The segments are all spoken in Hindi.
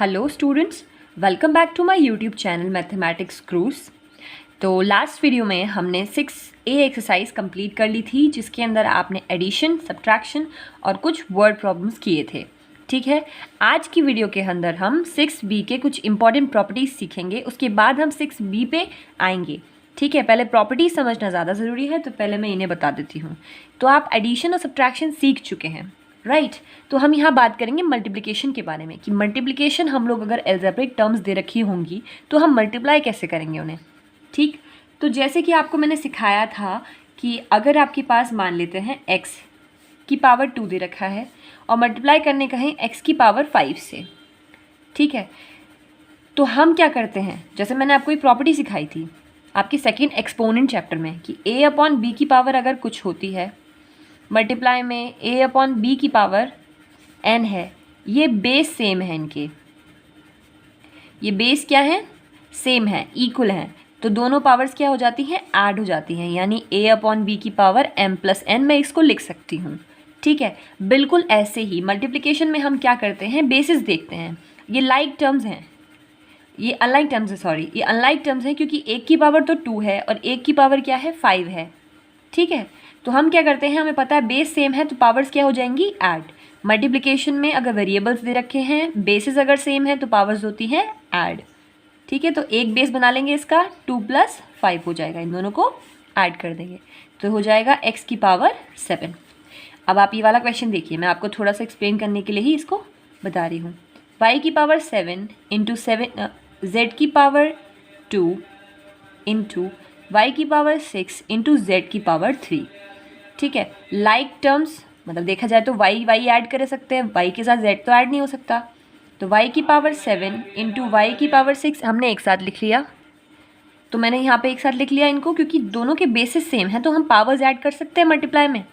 Hello students, welcome back to my YouTube channel mathematics cruise. तो लास्ट वीडियो में हमने 6A एक्सरसाइज कंप्लीट कर ली थी, जिसके अंदर आपने एडिशन, सब्ट्रैक्शन और कुछ वर्ड प्रॉब्लम्स किए थे। ठीक है, आज की वीडियो के अंदर हम 6B के कुछ इंपॉर्टेंट प्रॉपर्टीज सीखेंगे, उसके बाद हम 6B पे आएंगे। ठीक है, पहले प्रॉपर्टीज समझना ज़्यादा ज़रूरी है, तो पहले मैं इन्हें बता देती हूँ। तो आप एडिशन और सब्ट्रैक्शन सीख चुके हैं, राइट। तो हम यहाँ बात करेंगे मल्टीप्लिकेशन के बारे में कि मल्टीप्लिकेशन हम लोग अगर एल्जेब्रिक टर्म्स दे रखी होंगी तो हम मल्टीप्लाई कैसे करेंगे उन्हें। ठीक, तो जैसे कि आपको मैंने सिखाया था कि अगर आपके पास मान लेते हैं x की पावर 2 दे रखा है और मल्टीप्लाई करने कहें x की पावर 5 से, ठीक है, तो हम क्या करते हैं, जैसे मैंने आपको एक प्रॉपर्टी सिखाई थी आपके सेकेंड एक्सपोनेंट चैप्टर में कि a/b की पावर अगर कुछ होती है मल्टीप्लाई में a/b की पावर n है, ये बेस सेम है इनके, ये बेस क्या है, सेम है, इक्वल हैं, तो दोनों पावर्स क्या हो जाती हैं, ऐड हो जाती हैं, यानी a/b की पावर m+n मैं इसको लिख सकती हूँ। ठीक है, बिल्कुल ऐसे ही मल्टीप्लिकेशन में हम क्या करते हैं, बेसिस देखते हैं। ये लाइक टर्म्स हैं, ये अनलाइक टर्म्स है, सॉरी ये अनलाइक टर्म्स है, क्योंकि एक की पावर तो 2 है और एक की पावर क्या है, 5 है। ठीक है, तो हम क्या करते हैं, हमें पता है बेस सेम है तो पावर्स क्या हो जाएंगी, ऐड। मल्टीप्लिकेशन में अगर वेरिएबल्स दे रखे हैं, बेसिस अगर सेम है तो पावर्स होती हैं ऐड। ठीक है, तो एक बेस बना लेंगे इसका, 2 + 5 हो जाएगा, इन दोनों को ऐड कर देंगे तो हो जाएगा x की पावर 7। अब आप ये वाला क्वेश्चन देखिए, मैं आपको थोड़ा सा एक्सप्लेन करने के लिए ही इसको बता रही हूँ। y की पावर 7 इंटू 7 z की पावर 2 इंटू y की पावर 6 इंटू z की पावर 3। ठीक है, लाइक टर्म्स मतलब देखा जाए तो y ऐड कर सकते हैं, y के साथ z तो ऐड नहीं हो सकता, तो y की पावर 7 इंटू y की पावर 6 हमने एक साथ लिख लिया। तो मैंने यहाँ पे एक साथ लिख लिया इनको, क्योंकि दोनों के बेसिस सेम हैं तो हम पावर्स ऐड कर सकते हैं मल्टीप्लाई में।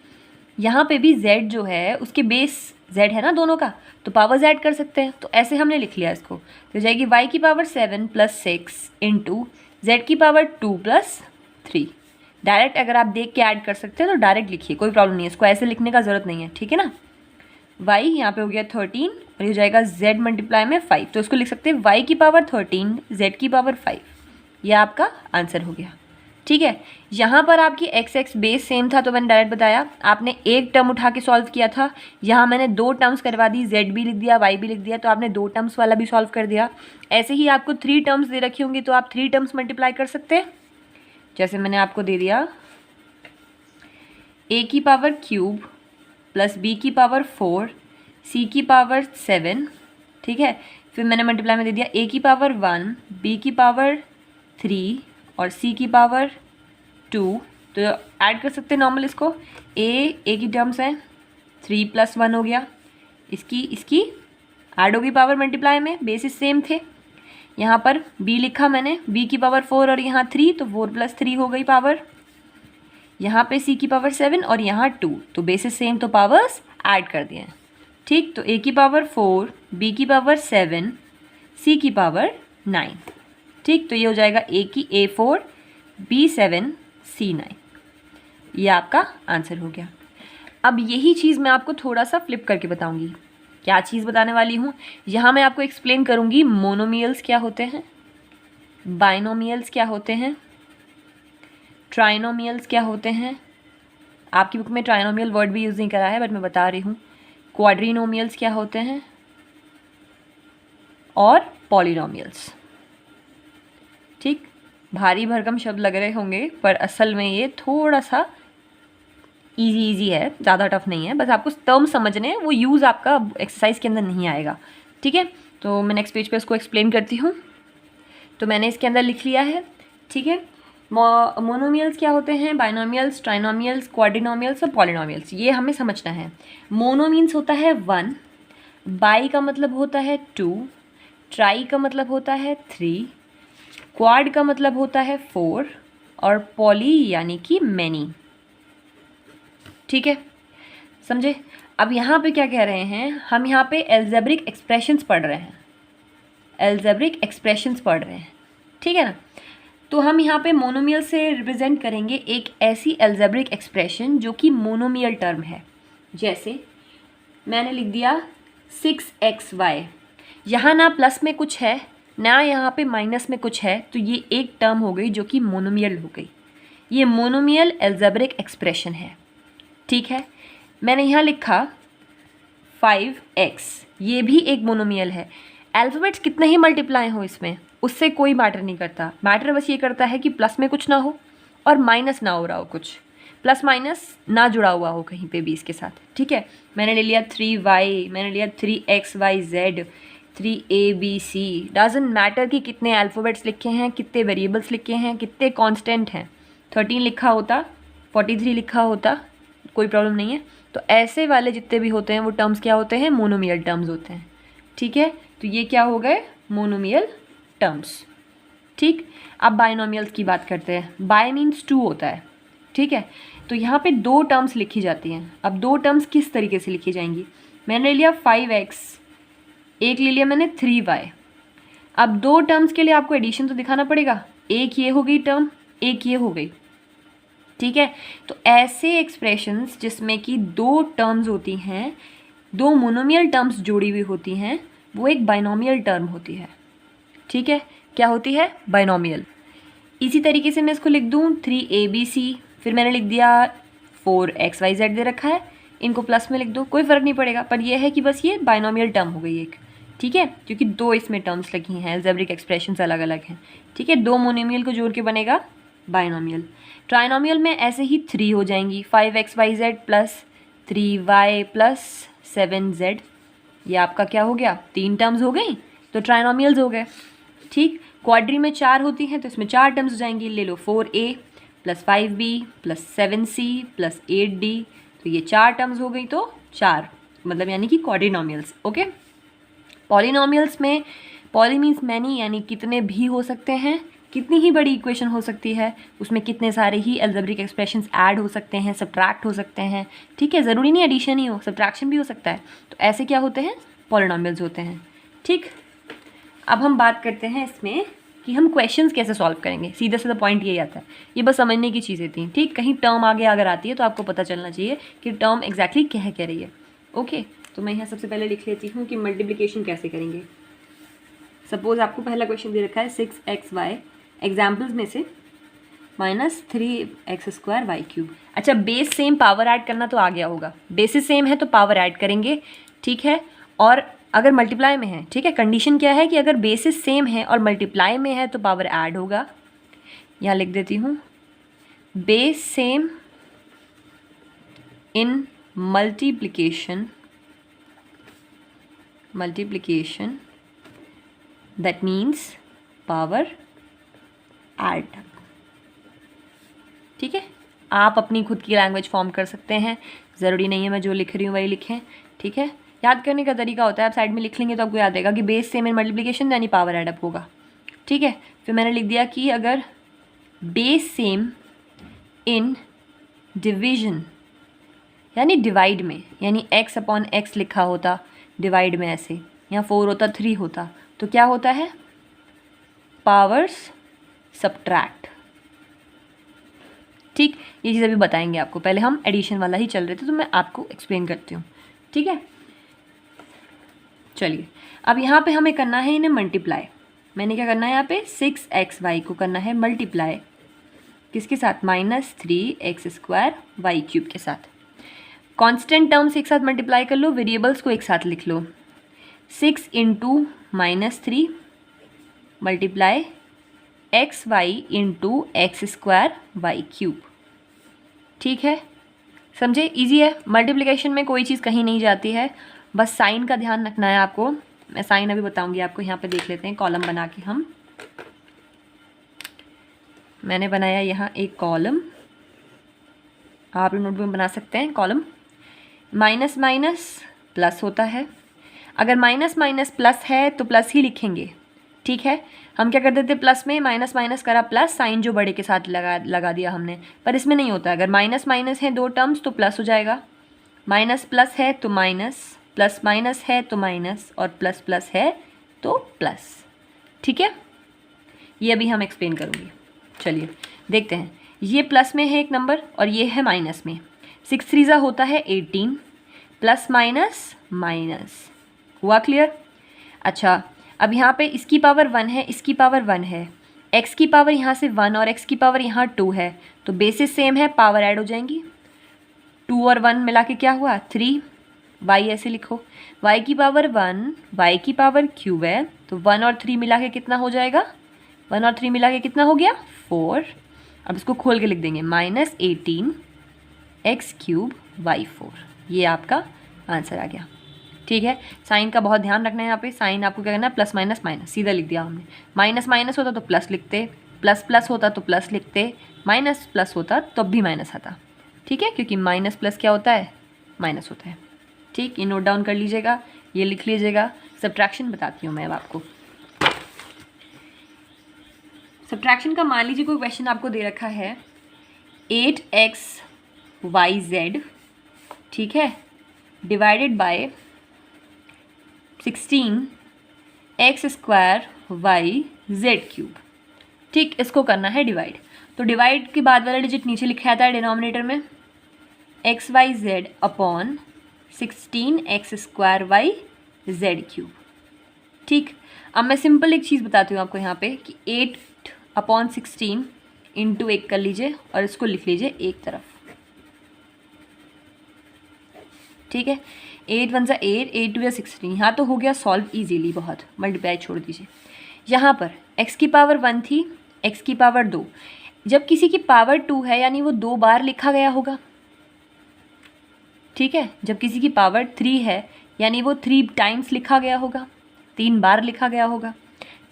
यहाँ पे भी z जो है उसके बेस z है ना दोनों का, तो पावर्स ऐड कर सकते हैं, तो ऐसे हमने लिख लिया इसको। तो जाएगी y की पावर 7 + 6 इंटू z की पावर 2 + 3। डायरेक्ट अगर आप देख के ऐड कर सकते हैं तो डायरेक्ट लिखिए, कोई प्रॉब्लम नहीं है, इसको ऐसे लिखने का ज़रूरत नहीं है। ठीक है ना, y यहाँ पे हो गया 13 और ये हो जाएगा z मल्टीप्लाई में 5, तो इसको लिख सकते हैं y की पावर 13 z की पावर 5, ये आपका आंसर हो गया। ठीक है, यहाँ पर आपकी x बेस सेम था तो मैंने डायरेक्ट बताया, आपने एक टर्म उठा के सॉल्व किया था, यहाँ मैंने 2 टर्म्स करवा दी, z भी लिख दिया y भी लिख दिया, तो आपने 2 टर्म्स वाला भी सॉल्व कर दिया। ऐसे ही आपको 3 टर्म्स दे रखी होंगी तो आप 3 टर्म्स मल्टीप्लाई कर सकते हैं। जैसे मैंने आपको दे दिया a की पावर क्यूब प्लस b की पावर 4 c की पावर 7। ठीक है, फिर मैंने मल्टीप्लाई में दे दिया a की पावर 1 b की पावर 3 और c की पावर 2, तो ऐड कर सकते हैं नॉर्मल इसको, a की टर्म्स हैं, 3 + 1 हो गया, इसकी ऐड होगी पावर मल्टीप्लाई में, बेसिस सेम थे। यहाँ पर b लिखा मैंने, b की पावर 4 और यहाँ 3, तो 4 + 3 हो गई पावर। यहाँ पे c की पावर 7 और यहाँ 2, तो बेसिस सेम तो पावर्स ऐड कर दिए हैं। ठीक, तो a की पावर 4 b की पावर 7 c की पावर 9। ठीक, तो ये हो जाएगा a4 b7 c9, ये आपका आंसर हो गया। अब यही चीज़ मैं आपको थोड़ा सा फ्लिप करके बताऊंगी। क्या चीज़ बताने वाली हूँ, यहाँ मैं आपको एक्सप्लेन करूँगी मोनोमियल्स क्या होते हैं, बाइनोमियल्स क्या होते हैं, ट्राइनोमियल्स क्या होते हैं। आपकी बुक में ट्राइनोमियल वर्ड भी यूज़ नहीं करा है, बट मैं बता रही हूँ। क्वाड्रीनोमियल्स क्या होते हैं और पॉलिनोमियल्स। ठीक, भारी भरकम शब्द लग रहे होंगे पर असल में ये थोड़ा सा इजी है, ज़्यादा टफ नहीं है, बस आपको टर्म समझने हैं, वो यूज़ आपका एक्सरसाइज के अंदर नहीं आएगा। ठीक है, तो मैं नेक्स्ट पेज पे इसको एक्सप्लेन करती हूँ। तो मैंने इसके अंदर लिख लिया है। ठीक है, मोनोमियल्स क्या होते हैं, बाइनोमियल्स, ट्राइनोमियल्स, क्वाड्रिनोमियल्स और पॉलिनोमियल्स, ये हमें समझना है। मोनो मीन्स होता है 1, बाई का मतलब होता है 2, ट्राई का मतलब होता है 3, क्वाड का मतलब होता है 4 और पॉली यानी कि मैनी। ठीक है, समझे। अब यहाँ पे क्या कह रहे हैं, हम यहाँ पे एल्जेब्रिक एक्सप्रेशंस पढ़ रहे हैं, एल्जेब्रिक एक्सप्रेशंस पढ़ रहे हैं। ठीक है ना, तो हम यहाँ पे मोनोमियल से रिप्रेजेंट करेंगे एक ऐसी एल्जेब्रिक एक्सप्रेशन जो कि मोनोमियल टर्म है। जैसे मैंने लिख दिया 6xy, यहाँ ना प्लस में कुछ है ना यहाँ पे माइनस में कुछ है, तो ये एक टर्म हो गई जो कि मोनोमियल हो गई। ये मोनोमियल अलजेब्रिक एक्सप्रेशन है। ठीक है, मैंने यहाँ लिखा 5x, ये भी एक मोनोमियल है। अल्फ़ाबेट्स कितने ही मल्टीप्लाई हो इसमें उससे कोई मैटर नहीं करता, मैटर बस ये करता है कि प्लस में कुछ ना हो और माइनस ना हो रहा हो, कुछ प्लस माइनस ना जुड़ा हुआ हो कहीं पे भी इसके साथ। ठीक है, मैंने ले लिया 3y, मैंने लिया 3xyz, 3abc, डजंट मैटर कि कितने अल्फ़ाबेट्स लिखे हैं, कितने वेरिएबल्स लिखे हैं, कितने कांस्टेंट हैं। 13 लिखा होता, 43 लिखा होता, कोई प्रॉब्लम नहीं है। तो ऐसे वाले जितने भी होते हैं वो टर्म्स क्या होते हैं, मोनोमियल टर्म्स होते हैं। ठीक है, तो ये क्या हो गए, मोनोमियल टर्म्स। ठीक, अब बाइनोमियल्स की बात करते हैं। बाय मीन्स 2 होता है। ठीक है, तो यहाँ पे 2 टर्म्स लिखी जाती हैं। अब 2 टर्म्स किस तरीके से लिखी जाएंगी, मैंने ले लिया 5x, एक ले लिया मैंने 3y। अब 2 टर्म्स के लिए आपको एडिशन तो दिखाना पड़ेगा, एक ये हो गई टर्म, एक ये हो गई। ठीक है, तो ऐसे एक्सप्रेशंस जिसमें कि 2 टर्म्स होती हैं, 2 मोनोमियल टर्म्स जोड़ी हुई होती हैं, वो एक बाइनोमियल टर्म होती है। ठीक है, क्या होती है, बाइनोमियल। इसी तरीके से मैं इसको लिख दूँ 3abc, फिर मैंने लिख दिया 4xyz दे रखा है, इनको प्लस में लिख दो, कोई फ़र्क नहीं पड़ेगा, पर यह है कि बस ये बाइनोमियल टर्म हो गई एक। ठीक है, क्योंकि 2 इसमें टर्म्स लगी हैं, अलजेब्रिक एक्सप्रेशंस अलग अलग हैं। ठीक है, 2 मोनोमियल को जोड़ के बनेगा बाइनोमियल। ट्राइनोमियल में ऐसे ही 3 हो जाएंगी, 5xyz plus 3y plus 7z, ये आपका क्या हो गया, 3 टर्म्स हो गई, तो ट्राइनोमियल्स हो गए। ठीक, क्वाड्री में 4 होती हैं तो इसमें 4 टर्म्स हो जाएंगी, ले लो 4a plus 5b plus 7c plus 8d, तो ये 4 टर्म्स हो गई, तो 4 मतलब यानी कि क्वाड्रिनोमियल्स। ओके, पॉलिनोमियल्स में पॉली मीन्स मैनी, यानी कितने भी हो सकते हैं, कितनी ही बड़ी इक्वेशन हो सकती है, उसमें कितने सारे ही अलजेब्रिक एक्सप्रेशंस ऐड हो सकते हैं, सब्ट्रैक्ट हो सकते हैं। ठीक है, ज़रूरी नहीं एडिशन ही हो, सब्ट्रैक्शन भी हो सकता है। तो ऐसे क्या होते हैं, पॉलिनोमियल्स होते हैं। ठीक, अब हम बात करते हैं इसमें कि हम क्वेश्चंस कैसे सॉल्व करेंगे। सीधा सीधा पॉइंट यही आता है, ये बस समझने की चीज़ें थी। ठीक, कहीं टर्म आगे अगर आती है तो आपको पता चलना चाहिए कि टर्म एग्जैक्टली क्या कह रही है। ओके, तो मैं यहाँ सबसे पहले लिख लेती हूँ कि मल्टीप्लिकेशन कैसे करेंगे। सपोज आपको पहला क्वेश्चन दे रखा है 6xy, एग्जाम्पल्स में से -3x² y³। अच्छा, बेस सेम, पावर ऐड करना तो आ गया होगा, बेसिस सेम है तो पावर ऐड करेंगे। ठीक है, और अगर मल्टीप्लाई में है, ठीक है, कंडीशन क्या है कि अगर बेसिस सेम है और मल्टीप्लाई में है तो पावर ऐड होगा। यहाँ लिख देती हूँ, base same in multiplication that means power add. ठीक है, आप अपनी खुद की लैंग्वेज फॉर्म कर सकते हैं, ज़रूरी नहीं है मैं जो लिख रही हूँ वही लिखें। ठीक है, याद करने का तरीका होता है, आप साइड में लिख लेंगे तो आपको याद आएगा कि बेस सेम इन मल्टीप्लिकेशन यानी पावर ऐड अप होगा। ठीक है, फिर मैंने लिख दिया कि अगर बेस सेम इन डिवीजन यानी डिवाइड में, यानी x/x लिखा होता, डिवाइड में ऐसे, यहाँ 4 होता 3 होता, तो क्या होता है, पावर्स सब्ट्रैक्ट। ठीक, ये चीज़ अभी बताएंगे आपको, पहले हम एडिशन वाला ही चल रहे थे तो मैं आपको एक्सप्लेन करती हूँ। ठीक है, चलिए अब यहाँ पे हमें करना है इन्हें मल्टीप्लाई। मैंने क्या करना है, यहाँ पे 6xy को करना है मल्टीप्लाई, किसके साथ, -3x² y³ के साथ। कांस्टेंट टर्म्स एक साथ मल्टीप्लाई कर लो, वेरिएबल्स को एक साथ लिख लो। 6 × -3 मल्टीप्लाई xy × x² y³। ठीक है, समझे, इजी है। मल्टीप्लिकेशन में कोई चीज़ कहीं नहीं जाती है, बस साइन का ध्यान रखना है आपको। मैं साइन अभी बताऊंगी आपको। यहाँ पे देख लेते हैं कॉलम बना के हम, मैंने बनाया यहाँ एक कॉलम, आप नोटबुक में बना सकते हैं कॉलम। माइनस माइनस प्लस होता है, अगर माइनस माइनस प्लस है तो प्लस ही लिखेंगे। ठीक है, हम क्या कर देते प्लस में, माइनस माइनस करा प्लस, साइन जो बड़े के साथ लगा दिया हमने, पर इसमें नहीं होता। अगर माइनस माइनस है 2 टर्म्स तो प्लस हो जाएगा, माइनस प्लस है तो माइनस, प्लस माइनस है तो माइनस, और प्लस प्लस है तो प्लस। ठीक है, ये अभी हम एक्सप्लेन करूँगी। चलिए देखते हैं, ये प्लस में है एक नंबर और ये है माइनस में। 6 3 होता है 18, प्लस माइनस माइनस, हुआ क्लियर। अच्छा, अब यहाँ पे इसकी पावर 1 है, इसकी पावर 1 है, x की पावर यहाँ से 1 और x की पावर यहाँ 2 है, तो बेसिस सेम है, पावर ऐड हो जाएंगी। 2 और 1 मिला के क्या हुआ 3, y ऐसे लिखो, y की पावर 1, y की पावर क्यूब है, तो 1 और 3 मिला के कितना हो जाएगा, 1 और 3 मिला के कितना हो गया 4। अब इसको खोल के लिख देंगे -18 x क्यूब y4, ये आपका आंसर आ गया। ठीक है, साइन का बहुत ध्यान रखना है, यहाँ पे साइन आपको क्या करना है, प्लस माइनस माइनस, सीधा लिख दिया हमने। माइनस माइनस होता तो प्लस लिखते, प्लस प्लस होता तो प्लस लिखते, माइनस प्लस होता तब भी माइनस आता। ठीक है, क्योंकि माइनस प्लस क्या होता है, माइनस होता है। ठीक, ये नोट डाउन कर लीजिएगा, ये लिख लीजिएगा। सब्ट्रैक्शन बताती हूँ मैं अब आपको। सब्ट्रैक्शन का मान लीजिए कोई क्वेश्चन आपको दे रखा है 8xyz, ठीक है, divided by 16x² yz cube. ठीक, इसको करना है डिवाइड, तो डिवाइड के बाद वाला डिजिट नीचे लिखा जाता है डिनोमिनेटर में, xyz upon 16x² yz cube. ठीक, अब मैं सिंपल एक चीज़ बताती हूँ आपको यहाँ पे कि 8/16 इंटू 1 कर लीजिए और इसको लिख लीजिए एक तरफ। ठीक है, 8 1 8, 8 2 16, यहाँ तो हो गया सॉल्व इजीली बहुत, मल्टीप्लाई छोड़ दीजिए। यहाँ पर x की पावर 1 थी, x की पावर 2, जब किसी की पावर 2 है यानी वो 2 बार लिखा गया होगा। ठीक है, जब किसी की पावर 3 है यानी वो 3 टाइम्स लिखा गया होगा, 3 बार लिखा गया होगा।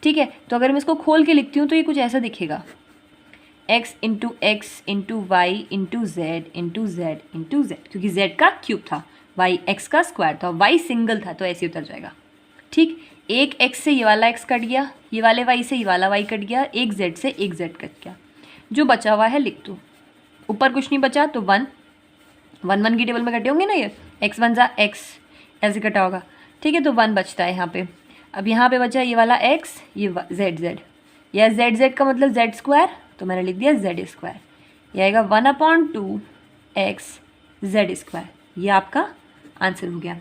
ठीक है, तो अगर मैं इसको खोल के लिखती हूँ तो ये कुछ ऐसा दिखेगा, x into x into y into z into z into z, क्योंकि z का क्यूब था, y x का स्क्वायर था, y सिंगल था, तो ऐसे उतर जाएगा। ठीक, एक x से ये वाला x कट गया, ये वाले y से ये वाला y कट गया, एक z से एक z कट गया, जो बचा हुआ है लिख दो। ऊपर कुछ नहीं बचा तो 1 1 1 की टेबल में कटे होंगे ना, ये x 1 जा x ऐसे कटा होगा। ठीक है, तो 1 बचता है यहाँ पे। अब यहाँ पे बचा ये वाला x, ये z z, या z z का मतलब z स्क्वायर, तो मैंने लिख दिया z स्क्वायर। ये आएगा 1/2 x z स्क्वायर, ये आपका आंसर हो गया।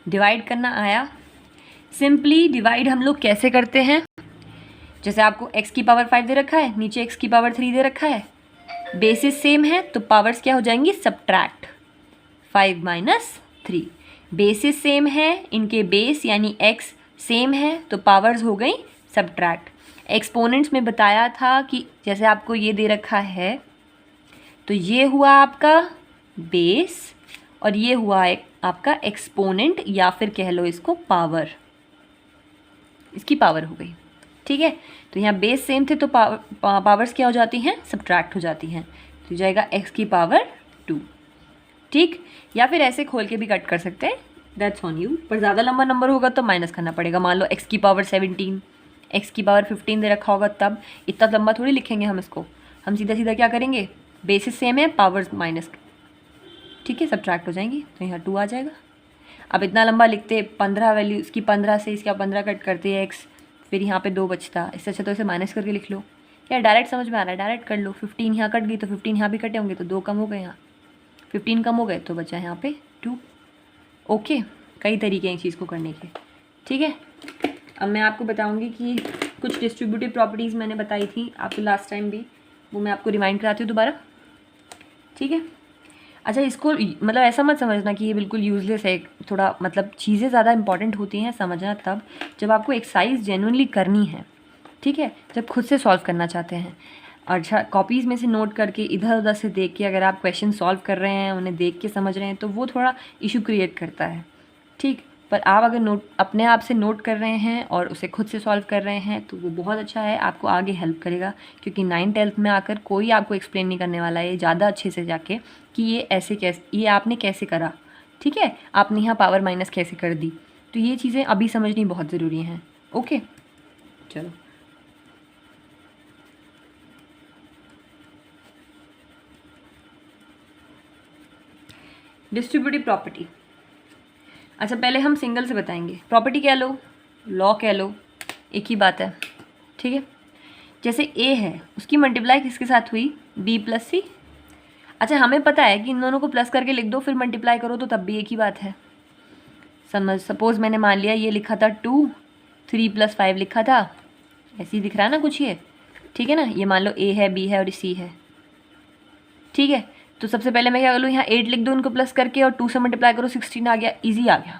डिवाइड करना आया। सिंपली डिवाइड हम लोग कैसे करते हैं, जैसे आपको x की पावर 5 दे रखा है, नीचे x की पावर 3 दे रखा है, बेसिस सेम है तो पावर्स क्या हो जाएंगी, सब्ट्रैक्ट 5 - 3। बेसिस सेम है, इनके बेस यानी x सेम है तो पावर्स हो गई सब्ट्रैक्ट। एक्सपोनेंट्स में बताया था कि जैसे आपको ये दे रखा है तो ये हुआ आपका बेस और ये हुआ एक आपका एक्सपोनेंट, या फिर कह लो इसको पावर, इसकी पावर हो गई। ठीक है, तो यहाँ बेस सेम थे तो पावर्स क्या हो जाती हैं, सब्ट्रैक्ट हो जाती हैं, तो जाएगा x की पावर 2। ठीक, या फिर ऐसे खोल के भी कट कर सकते हैं, दैट्स ऑन यू, पर ज़्यादा लंबा नंबर होगा तो माइनस करना पड़ेगा। मान लो x की पावर 17, x की पावर 15 दे रखा होगा, तब इतना लंबा थोड़ी लिखेंगे हम इसको, हम सीधा सीधा क्या करेंगे, बेसिस सेम है, पावर्स माइनस, ठीक है, सब्ट्रैक्ट हो जाएंगी, तो यहाँ 2 आ जाएगा। अब इतना लंबा लिखते 15 वैल्यू, इसकी 15 से इसका 15 कट करते हैं x, फिर यहाँ पे 2 बचता, इससे अच्छा तो इसे माइनस करके लिख लो, या डायरेक्ट समझ में आ रहा है डायरेक्ट कर लो। 15 यहाँ कट गई तो 15 यहाँ भी कटे होंगे तो 2 कम हो गए, यहाँ 15 कम हो गए तो बचा यहाँ पे 2। ओके, कई तरीके हैं इस चीज़ को करने के। ठीक है, अब मैं आपको बताऊँगी कि कुछ डिस्ट्रीब्यूटिव प्रॉपर्टीज़ मैंने बताई थी आपको लास्ट टाइम भी, वो मैं आपको रिमाइंड कराती हूँ दोबारा। ठीक है, अच्छा, इसको मतलब ऐसा मत समझना कि ये बिल्कुल यूज़लेस है, थोड़ा मतलब चीज़ें ज़्यादा इंपॉर्टेंट होती हैं समझना तब जब आपको एक्सरसाइज जेन्युइनली करनी है। ठीक है, जब खुद से सॉल्व करना चाहते हैं। अच्छा, कॉपीज़ में से नोट करके इधर उधर से देख के अगर आप क्वेश्चन सॉल्व कर रहे हैं, उन्हें देख के समझ रहे हैं, तो वो थोड़ा इशू क्रिएट करता है। ठीक, पर आप अगर नोट अपने आप से नोट कर रहे हैं और उसे खुद से सॉल्व कर रहे हैं तो वो बहुत अच्छा है, आपको आगे हेल्प करेगा, क्योंकि 9th 10th में आकर कोई आपको एक्सप्लेन नहीं करने वाला है ज़्यादा अच्छे से जाके कि ये ऐसे कैसे, ये आपने कैसे करा। ठीक है, आपने यहाँ पावर माइनस कैसे कर दी, तो ये चीज़ें अभी समझनी बहुत ज़रूरी हैं। ओके, चलो डिस्ट्रीब्यूटिव प्रॉपर्टी। अच्छा, पहले हम सिंगल से बताएंगे, प्रॉपर्टी कह लो, लॉ कह लो, एक ही बात है। ठीक है, जैसे A है उसकी मल्टीप्लाई किसके साथ हुई, B + C। अच्छा, हमें पता है कि इन दोनों को प्लस करके लिख दो फिर मल्टीप्लाई करो तो तब भी एक ही बात है। सपोज मैंने मान लिया ये लिखा था 2, 3+5 लिखा था, ऐसे ही दिख रहा है ना कुछ ये, ठीक है ना। ये मान लो A है, B है और C है, ठीक है। तो सबसे पहले मैं क्या कर लूँ, यहाँ 8 लिख दूँ उनको प्लस करके और 2 से मल्टीप्लाई करो, 16 आ गया, ईजी आ गया।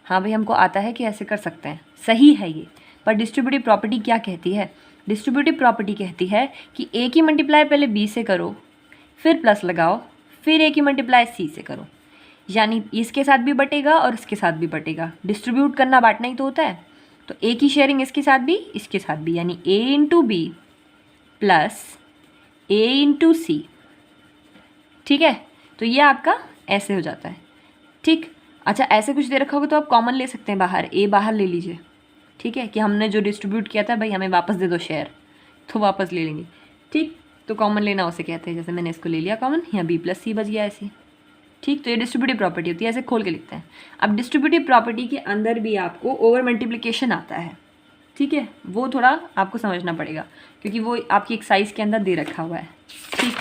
हाँ भाई हमको आता है कि ऐसे कर सकते हैं, सही है ये। पर डिस्ट्रीब्यूटिव प्रॉपर्टी क्या कहती है, डिस्ट्रीब्यूटिव प्रॉपर्टी कहती है कि A की मल्टीप्लाई पहले B से करो, फिर प्लस लगाओ, फिर A की मल्टीप्लाई C से करो, यानी इसके साथ भी बटेगा और इसके साथ भी बटेगा। डिस्ट्रीब्यूट करना बांटना ही तो होता है। तो A की शेयरिंग इसके साथ भी, इसके साथ भी, यानी A into B plus A into C, ठीक है। तो ये आपका ऐसे हो जाता है, ठीक। अच्छा ऐसे कुछ दे रखा होगा तो आप कॉमन ले सकते हैं बाहर, A बाहर ले लीजिए, ठीक है, कि हमने जो डिस्ट्रीब्यूट किया था भाई हमें वापस दे दो शेयर, तो वापस ले लेंगे, ठीक। तो कॉमन लेना उसे कहते हैं, जैसे मैंने इसको ले लिया कॉमन, यहाँ B+C बच गया ऐसे, ठीक। तो ये डिस्ट्रीब्यूटिव प्रॉपर्टी होती है, ऐसे खोल के लिखते हैं। अब डिस्ट्रीब्यूटिव प्रॉपर्टी के अंदर भी आपको ओवर मल्टीप्लिकेशन आता है, ठीक है, वो थोड़ा आपको समझना पड़ेगा क्योंकि वो आपकी एक्सरसाइज के अंदर दे रखा हुआ है, ठीक।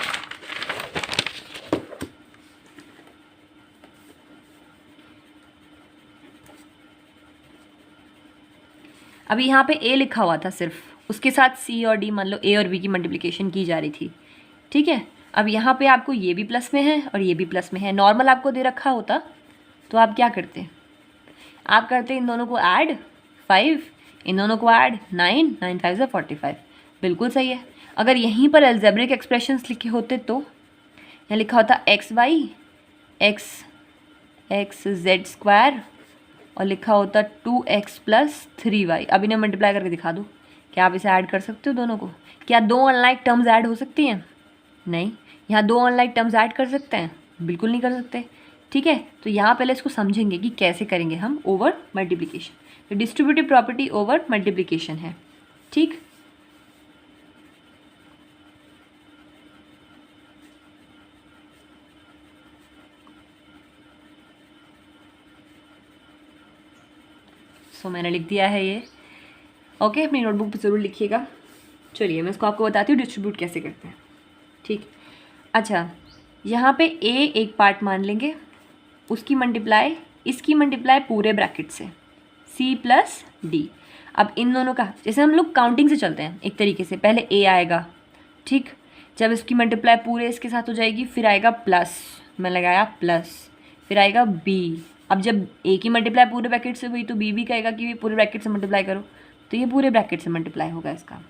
अभी यहाँ पे A लिखा हुआ था सिर्फ, उसके साथ C और D, मान लो A और B की मल्टीप्लिकेशन की जा रही थी, ठीक है। अब यहाँ पे आपको ये भी प्लस में है और ये भी प्लस में है। नॉर्मल आपको दे रखा होता तो आप क्या करते, आप करते इन दोनों को ऐड 5, इन दोनों को ऐड 9, 9 5 45, बिल्कुल सही है। अगर यहीं पर अलजेब्रिक एक्सप्रेशंस लिखे होते तो यहाँ लिखा होता x z स्क्वायर और लिखा होता 2x + 3y। अब इन्हें मल्टीप्लाई करके दिखा दो, क्या आप इसे ऐड कर सकते हो दोनों को? क्या दो अनलाइक टर्म्स ऐड हो सकती हैं? नहीं। यहाँ दो अनलाइक टर्म्स ऐड कर सकते हैं? बिल्कुल नहीं कर सकते, ठीक है। तो यहाँ पहले इसको समझेंगे कि कैसे करेंगे हम ओवर मल्टीप्लिकेशन। तो डिस्ट्रीब्यूटिव प्रॉपर्टी ओवर मल्टीप्लिकेशन है, ठीक। सो मैंने लिख दिया है ये, ओके। अपनी नोटबुक पे ज़रूर लिखिएगा। चलिए मैं इसको आपको बताती हूँ डिस्ट्रीब्यूट कैसे करते हैं, ठीक। अच्छा यहाँ पे A एक पार्ट मान लेंगे, उसकी मल्टीप्लाई इसकी मल्टीप्लाई पूरे ब्रैकेट से C + D। अब इन दोनों का जैसे हम लोग काउंटिंग से चलते हैं एक तरीके से, पहले A आएगा, ठीक। जब इसकी मल्टीप्लाई पूरे इसके साथ हो जाएगी फिर आएगा प्लस, मैं लगाया प्लस, फिर आएगा B। अब जब A की मल्टीप्लाई पूरे ब्रैकेट से हुई तो B भी कहेगा कि पूरे ब्रैकेट से मल्टीप्लाई करो, तो ये पूरे ब्रैकेट से मल्टीप्लाई होगा इसका।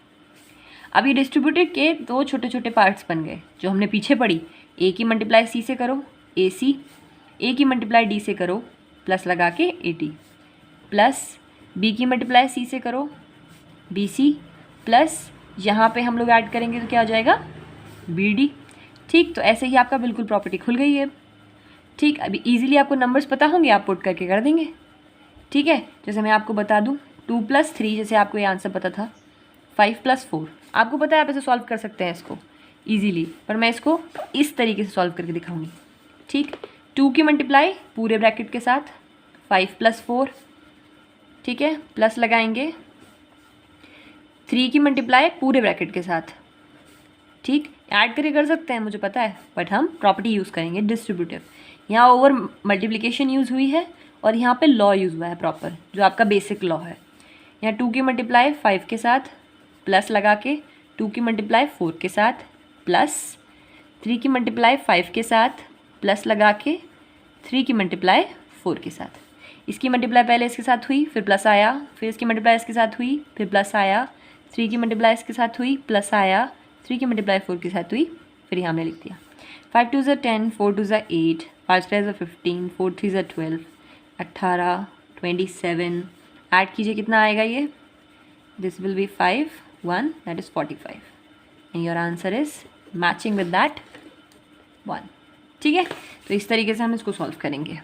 अब ये डिस्ट्रीब्यूटिव के दो छोटे छोटे पार्ट्स बन गए जो हमने पीछे पढ़ी। A की मल्टीप्लाई C से करो AC, A की मल्टीप्लाई D से करो प्लस लगा के AD, प्लस B की मल्टीप्लाई C से करो BC, प्लस यहाँ पे हम लोग ऐड करेंगे तो क्या हो जाएगा BD, ठीक। तो ऐसे ही आपका बिल्कुल प्रॉपर्टी खुल गई है, ठीक। अभी इजीली आपको नंबर्स पता होंगे, आप पुट करके कर देंगे, ठीक है। जैसे मैं आपको बता दूँ 2 + 3, जैसे आपको ये आंसर पता था 5 + 4, आपको पता है आप इसे सॉल्व कर सकते हैं इसको इजीली, पर मैं इसको इस तरीके से सॉल्व करके दिखाऊंगी, ठीक। 2 की मल्टीप्लाई पूरे ब्रैकेट के साथ 5 + 4, ठीक है, प्लस लगाएंगे 3 की मल्टीप्लाई पूरे ब्रैकेट के साथ, ठीक। ऐड करके कर सकते हैं मुझे पता है, बट हम प्रॉपर्टी यूज़ करेंगे डिस्ट्रीब्यूटिव। यहाँ ओवर मल्टीप्लिकेशन यूज़ हुई है और यहाँ पे लॉ यूज़ हुआ है प्रॉपर, जो आपका बेसिक लॉ है। यहाँ 2 की मल्टीप्लाई 5 के साथ प्लस लगा के 2 की मल्टीप्लाई 4 के साथ प्लस 3 की मल्टीप्लाई 5 के साथ प्लस लगा के 3 की मल्टीप्लाई 4 के साथ। इसकी मल्टीप्लाई पहले इसके साथ हुई फिर प्लस आया, फिर इसकी मल्टीप्लाई इसके साथ हुई फिर प्लस आया, 3 की मल्टीप्लाई इसके साथ हुई प्लस आया, 3 की मल्टीप्लाई 4 के साथ हुई, फिर यहाँ हमने लिख दिया 5 2 = 10, 4 2 = 8, 5 3 = 15, 4 3 = 12, 18, 27। ऐड कीजिए कितना आएगा ये, this will be 5 1, that is 45 and your answer is matching with that 1, ठीक है। तो इस तरीके से हम इसको सॉल्व करेंगे।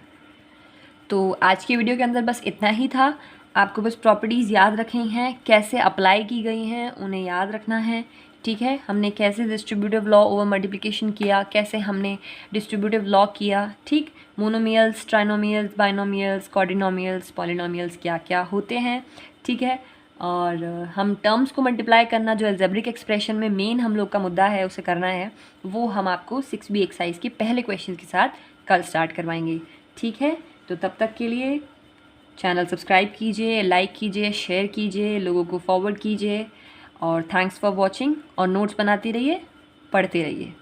तो आज की वीडियो के अंदर बस इतना ही था। आपको बस प्रॉपर्टीज़ याद रखनी हैं, कैसे अप्लाई की गई हैं उन्हें याद रखना है, ठीक है। हमने कैसे डिस्ट्रीब्यूटिव लॉ ओवर मल्टीप्लिकेशन किया, कैसे हमने डिस्ट्रीब्यूटिव लॉ किया, ठीक। मोनोमियल्स, ट्राइनोमियल्स, बाइनोमियल्स, कॉर्डिनोमियल्स, पॉलिनोमियल्स क्या क्या होते हैं, ठीक है। और हम टर्म्स को मल्टीप्लाई करना, जो अलजेब्रिक एक्सप्रेशन में मेन हम लोग का मुद्दा है उसे करना है, वो हम आपको 6B एक्सरसाइज के पहले क्वेश्चन के साथ कल स्टार्ट करवाएंगे, ठीक है। तो तब तक के लिए चैनल सब्सक्राइब कीजिए, लाइक कीजिए, शेयर कीजिए, लोगों को फॉरवर्ड कीजिए और थैंक्स फॉर वॉचिंग। और नोट्स बनाते रहिए, पढ़ते रहिए।